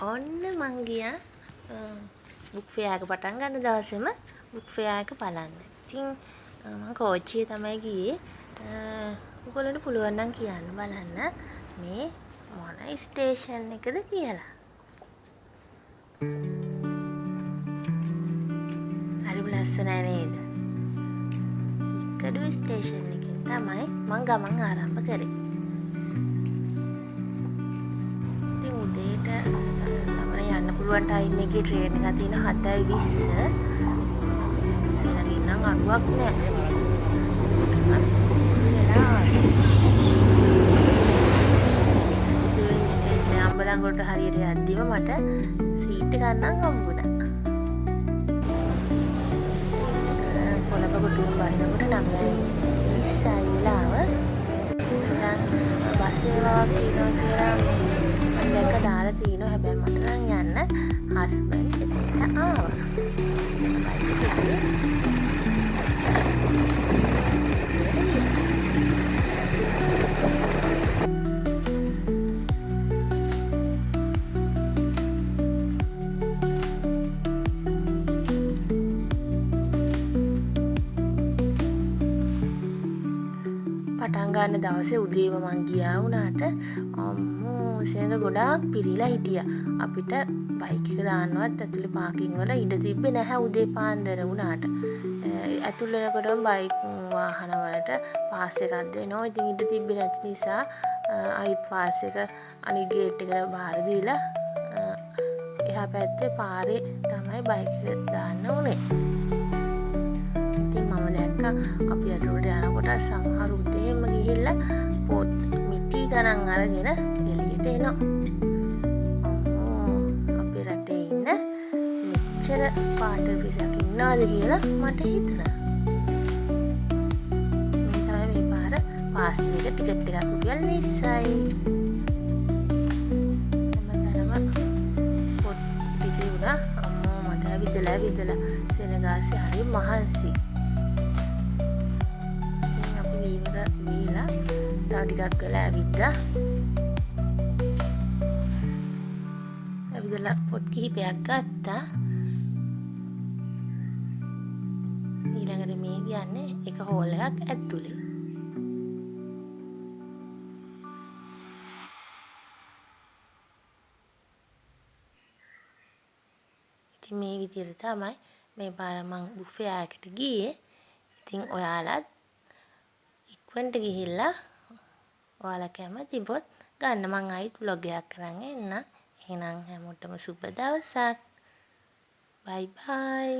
ඔන්න මං ගියා බුක් ෆෙයාර් එක පටන් ගන්න දවසේම බුක් ෆෙයාර් එක බලන්න. ඉතින් මං කෝච්චියේ තමයි ගියේ. ඔයගොල්ලන්ට පුළුවන් නම් කියන්න බලන්න මේ මොන ස්ටේෂන් එකද කියලා. හරිම ලස්සනයි නේද? ඉක්කඩුව ස්ටේෂන් එකෙන් තමයි මං ගමන් ආරම්භ කරේ. ඉතින් උදේට යන්න පුළුවන් ටයිම් එකේ ට්‍රේන් එකක් තියෙන 7:20. සීනගින් නම් අඩුවක් නෑ. දෙවෙනි ස්ටේෂන් අම්බලන්ගොඩට හරියට යද්දිම මට සීට් එකක් නම් හම්බුණා. කොළඹ කොටුව බහිනකොට 9:20යි වෙලාව. දැන් බස් සේවාවක් තියෙනවා කියලා මම දැක්ක දාලා තියෙනවා. හැබැයි මට නම් යන්න හස්බන්ඩ් එතනට ආවා. බයික් එකේ පටන් ගන්න දවසේ උදේම මං ගියා වුණාට අම්මෝ සෙනඟ ගොඩාක් පිරීලා හිටියා. අපිට බයික් එක දාන්නවත් ඇතුලේ පාකින් වල ඉඩ තිබ්බේ නැහැ උදේ පාන්දර වුණාට. ඇතුල් වෙනකොටම බයික් වාහන වලට පාස් එකක් දෙනවා. ඉතින් ඉඩ තිබ්බේ නැති නිසා අයිත් පාස් එක අනිත් ගේට් එකට බාර දීලා එහා පැත්තේ පාරේ තමයි බයික් එක දාන්න උනේ. ඉතින් මම දැක්කා අපි අතට යනකොට සමහර උදේම ගිහිල්ලා පොත් මිටි ගණන් අරගෙන එළියට එනවා. අපේ රටේ ඉන්න මෙච්චර පාට පිටක් ඉන්නවද කියලා මට හිතුණා. මේ තමයි මේ පාර පාස් දෙක ටිකට් එකක් රුපියල් 20යි. හැමතැනම පොත් පිටි උනා. අම්මෝ මට ඇවිදලා සෙනගාසේ හරි මහන්සි. බීමක බීලා තව ටිකක් වෙලා ඇවිදලා පොත් කිහිපයක් ගත්තා. ඊළඟට මේ කියන්නේ එක හෝල් එකක් ඇතුලේ. ඉතින් මේ විදිහට තමයි මේ පාර මං බුක් ෆෙයාර් එකට ගියේ. ඉතින් ඔයාලත් ඉක්මනට ගිහිල්ලා ඔයාලා කැමතිබොත් ගන්න. මං ආයිත් vlog එකක් කරන් එන්න. එහෙනම් හැමෝටම සුබ දවසක්. බයි බයි.